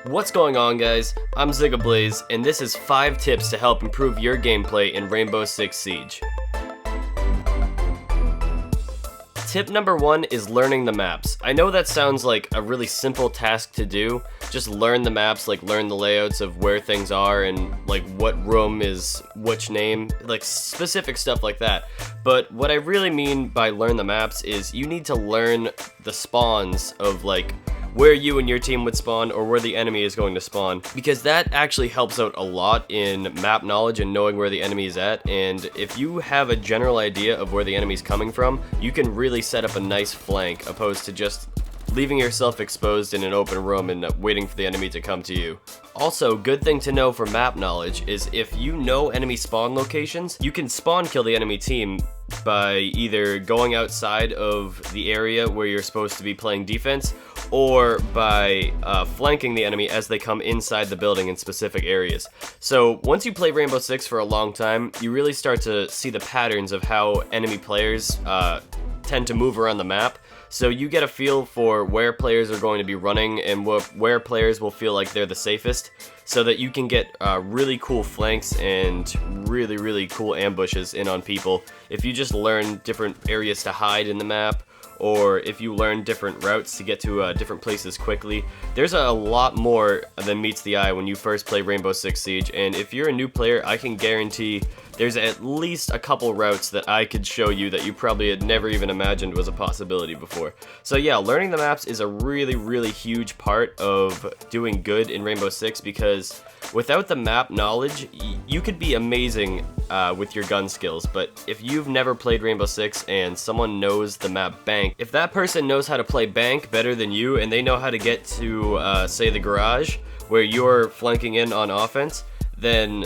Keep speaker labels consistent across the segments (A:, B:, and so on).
A: What's going on, guys? I'm Zigablaze, and this is 5 tips to help improve your gameplay in Rainbow Six Siege. Tip number 1 is learning the maps. I know that sounds like a really simple task to do. Just learn the maps, like learn the layouts of where things are and like what room is which name, like specific stuff like that. But what I really mean by learn the maps is you need to learn the spawns of like where you and your team would spawn or where the enemy is going to spawn, because that actually helps out a lot in map knowledge and knowing where the enemy is at. And if you have a general idea of where the enemy's coming from, you can really set up a nice flank opposed to just leaving yourself exposed in an open room and waiting for the enemy to come to you. Also, good thing to know for map knowledge is if you know enemy spawn locations, you can spawn kill the enemy team by either going outside of the area where you're supposed to be playing defense, or by flanking the enemy as they come inside the building in specific areas. So once you play Rainbow Six for a long time, you really start to see the patterns of how enemy players tend to move around the map. So you get a feel for where players are going to be running and where players will feel like they're the safest, so that you can get really cool flanks and really cool ambushes in on people if you just learn different areas to hide in the map, or if you learn different routes to get to different places quickly. There's a lot more than meets the eye when you first play Rainbow Six Siege, and if you're a new player, I can guarantee there's at least a couple routes that I could show you that you probably had never even imagined was a possibility before. So yeah, learning the maps is a really huge part of doing good in Rainbow Six, because without the map knowledge, you could be amazing with your gun skills, but if you've never played Rainbow Six and someone knows the map bank, if that person knows how to play bank better than you and they know how to get to, say, the garage where you're flanking in on offense, then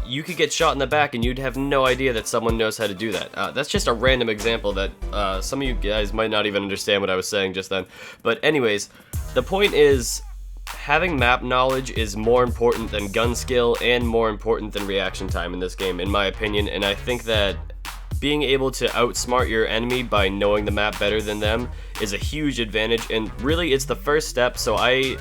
A: you could get shot in the back and you'd have no idea that someone knows how to do that. That's just a random example that some of you guys might not even understand what I was saying just then. But anyways, the point is, having map knowledge is more important than gun skill and more important than reaction time in this game, in my opinion. And I think that being able to outsmart your enemy by knowing the map better than them is a huge advantage, and really it's the first step. So I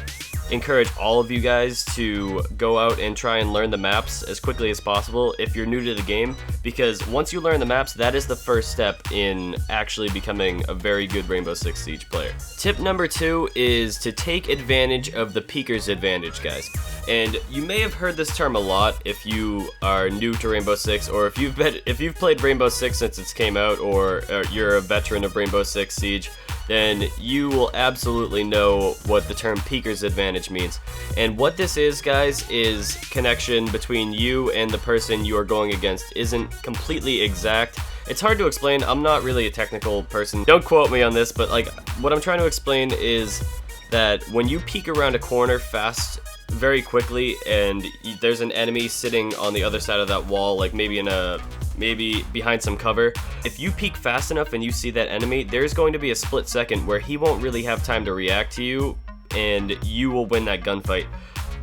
A: encourage all of you guys to go out and try and learn the maps as quickly as possible if you're new to the game, because once you learn the maps, that is the first step in actually becoming a very good Rainbow Six Siege player. Tip number 2 is to take advantage of the peeker's advantage, guys. And you may have heard this term a lot if you are new to Rainbow Six, or if you've played Rainbow Six since it's came out, or you're a veteran of Rainbow Six Siege, then you will absolutely know what the term peeker's advantage means. And what this is, guys, is connection between you and the person you are going against isn't completely exact. It's hard to explain. I'm not really a technical person. Don't quote me on this, but like what I'm trying to explain is that when you peek around a corner fast, very quickly, and there's an enemy sitting on the other side of that wall, like maybe behind some cover. If you peek fast enough and you see that enemy, there's going to be a split second where he won't really have time to react to you, and you will win that gunfight.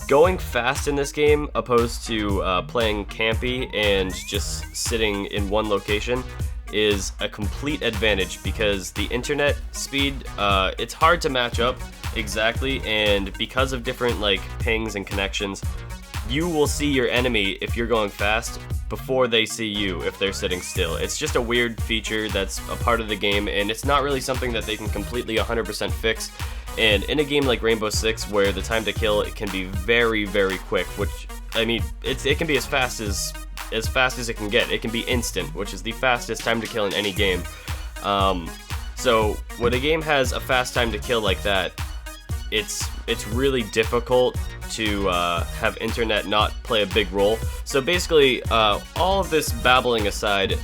A: Going fast in this game, opposed to playing campy and just sitting in one location, is a complete advantage, because the internet speed, it's hard to match up exactly, and because of different like pings and connections, you will see your enemy if you're going fast before they see you if they're sitting still. It's just a weird feature that's a part of the game, and it's not really something that they can completely 100% fix. And in a game like Rainbow Six, where the time to kill, it can be very quick, which, I mean, it can be as fast as it can get. It can be instant, which is the fastest time to kill in any game. So when a game has a fast time to kill like that, it's really difficult to have internet not play a big role. So basically, all of this babbling aside,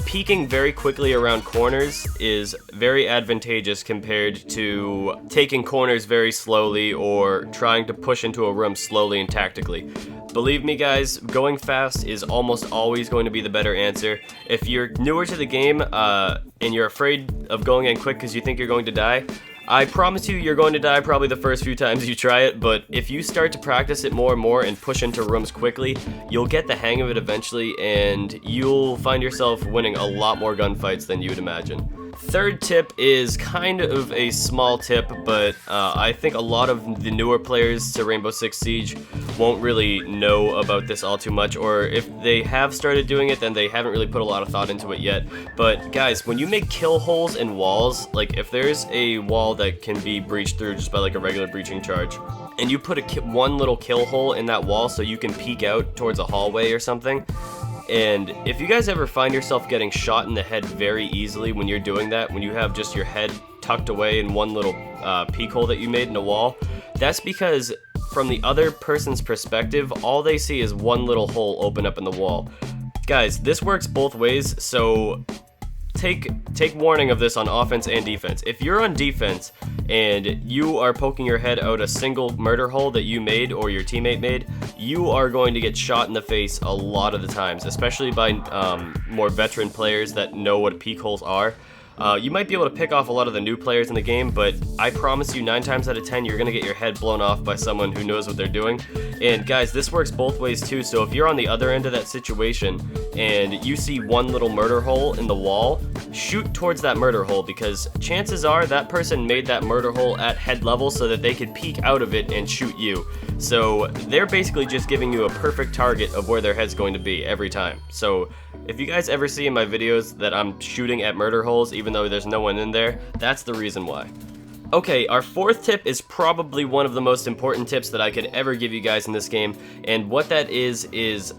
A: peeking very quickly around corners is very advantageous compared to taking corners very slowly or trying to push into a room slowly and tactically. Believe me, guys, going fast is almost always going to be the better answer. If you're newer to the game and you're afraid of going in quick because you think you're going to die, I promise you're going to die probably the first few times you try it, but if you start to practice it more and more and push into rooms quickly, you'll get the hang of it eventually, and you'll find yourself winning a lot more gunfights than you would imagine. Third tip is kind of a small tip, but I think a lot of the newer players to Rainbow Six Siege won't really know about this all too much, or if they have started doing it, then they haven't really put a lot of thought into it yet. But guys, when you make kill holes in walls, like if there's a wall that can be breached through just by like a regular breaching charge, and you put one little kill hole in that wall so you can peek out towards a hallway or something, and if you guys ever find yourself getting shot in the head very easily when you're doing that, when you have just your head tucked away in one little peek hole that you made in a wall, that's because from the other person's perspective, all they see is one little hole open up in the wall. Guys, this works both ways, so take warning of this on offense and defense. If you're on defense and you are poking your head out a single murder hole that you made or your teammate made, you are going to get shot in the face a lot of the times, especially by more veteran players that know what peek holes are. You might be able to pick off a lot of the new players in the game, but I promise you 9 times out of 10 you're going to get your head blown off by someone who knows what they're doing. And guys, this works both ways too, so if you're on the other end of that situation and you see one little murder hole in the wall, shoot towards that murder hole, because chances are that person made that murder hole at head level so that they could peek out of it and shoot you. So they're basically just giving you a perfect target of where their head's going to be every time. So if you guys ever see in my videos that I'm shooting at murder holes even though there's no one in there, that's the reason why. Okay, our fourth tip is probably one of the most important tips that I could ever give you guys in this game, and what that is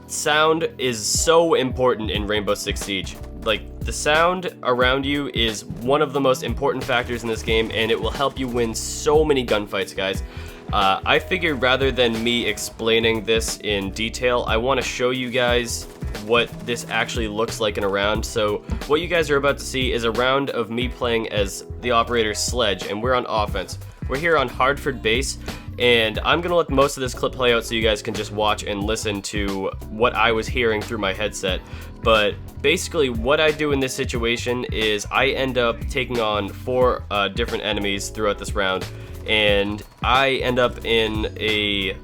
A: sound is so important in Rainbow Six Siege. Like, the sound around you is one of the most important factors in this game, and it will help you win so many gunfights, guys. I figured rather than me explaining this in detail, I want to show you guys what this actually looks like in a round. So what you guys are about to see is a round of me playing as the operator Sledge, and we're on offense. We're here on Hartford base, and I'm gonna let most of this clip play out so you guys can just watch and listen to what I was hearing through my headset. But basically what I do in this situation is I end up taking on 4 different enemies throughout this round, and I end up in a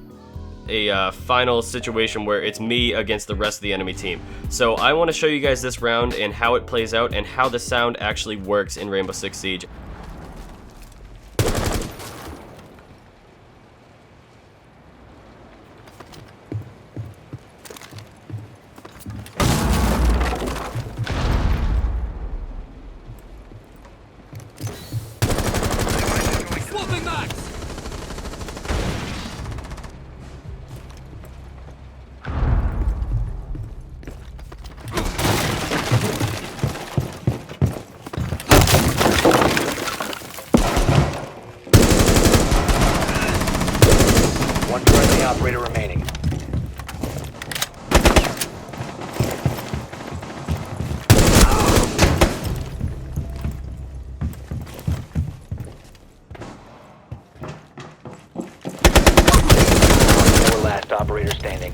A: final situation where it's me against the rest of the enemy team. So I want to show you guys this round and how it plays out and how the sound actually works in Rainbow Six Siege.
B: Operator remaining. Last operator standing.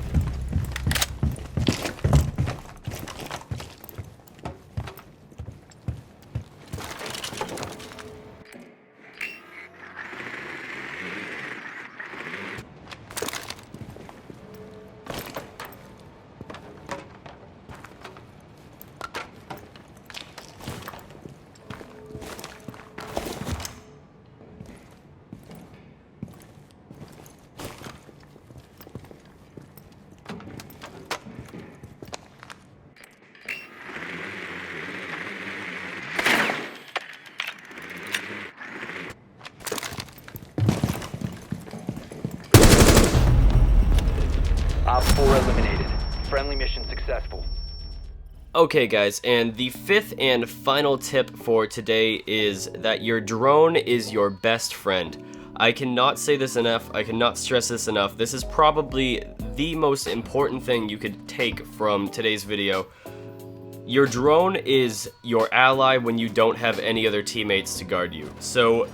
B: Op 4 eliminated. Friendly mission successful.
A: Okay guys, and the 5th and final tip for today is that your drone is your best friend. I cannot say this enough, I cannot stress this enough. This is probably the most important thing you could take from today's video. Your drone is your ally when you don't have any other teammates to guard you. So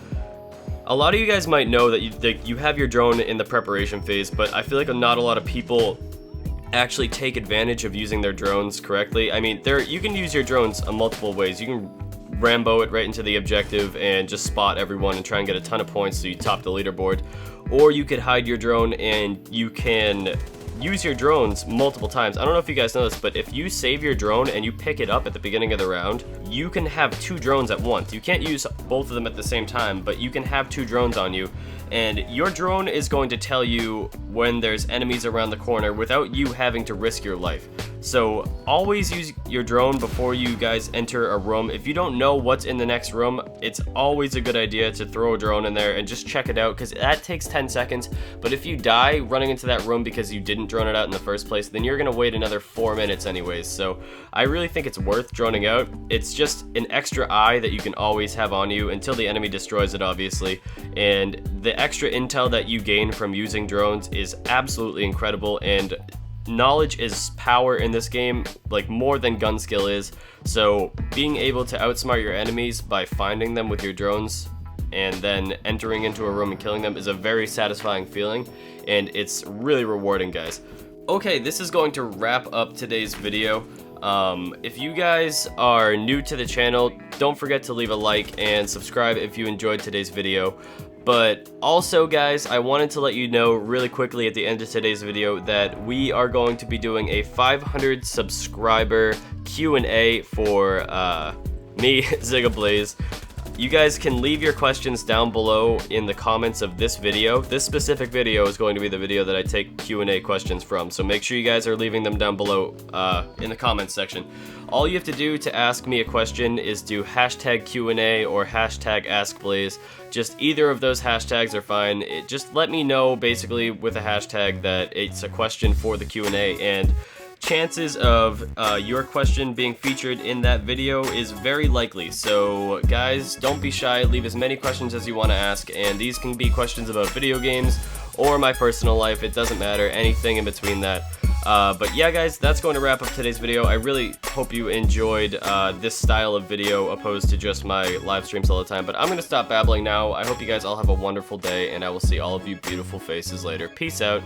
A: a lot of you guys might know that you have your drone in the preparation phase, but I feel like not a lot of people actually take advantage of using their drones correctly. I mean, you can use your drones in multiple ways. You can Rambo it right into the objective and just spot everyone and try and get a ton of points so you top the leaderboard. Or you could hide your drone and you can use your drones multiple times. I don't know if you guys know this, but if you save your drone and you pick it up at the beginning of the round, you can have 2 drones at once. You can't use both of them at the same time, but you can have 2 drones on you, and your drone is going to tell you when there's enemies around the corner without you having to risk your life. So always use your drone before you guys enter a room. If you don't know what's in the next room, it's always a good idea to throw a drone in there and just check it out, because that takes 10 seconds. But if you die running into that room because you didn't drone it out in the first place, then you're gonna wait another 4 minutes anyways. So I really think it's worth droning out. It's just an extra eye that you can always have on you until the enemy destroys it, obviously. And the extra intel that you gain from using drones is absolutely incredible, and knowledge is power in this game, like more than gun skill is. So being able to outsmart your enemies by finding them with your drones and then entering into a room and killing them is a very satisfying feeling, and it's really rewarding, guys. Okay, this is going to wrap up today's video. If you guys are new to the channel, don't forget to leave a like and subscribe if you enjoyed today's video. But also, guys, I wanted to let you know really quickly at the end of today's video that we are going to be doing a 500 subscriber Q&A for me, Zigablaze. You guys can leave your questions down below in the comments of this video. This specific video is going to be the video that I take Q&A questions from, so make sure you guys are leaving them down below in the comments section. All you have to do to ask me a question is do hashtag Q&A or hashtag AskBlaze. Just either of those hashtags are fine. Just let me know basically with a hashtag that it's a question for the Q&A, and chances of your question being featured in that video is very likely. So guys, don't be shy, leave as many questions as you want to ask, and these can be questions about video games or my personal life. It doesn't matter, anything in between that. But yeah, guys, that's going to wrap up today's video. I really hope you enjoyed this style of video opposed to just my live streams all the time. But I'm going to stop babbling now. I hope you guys all have a wonderful day, and I will see all of you beautiful faces later. Peace out.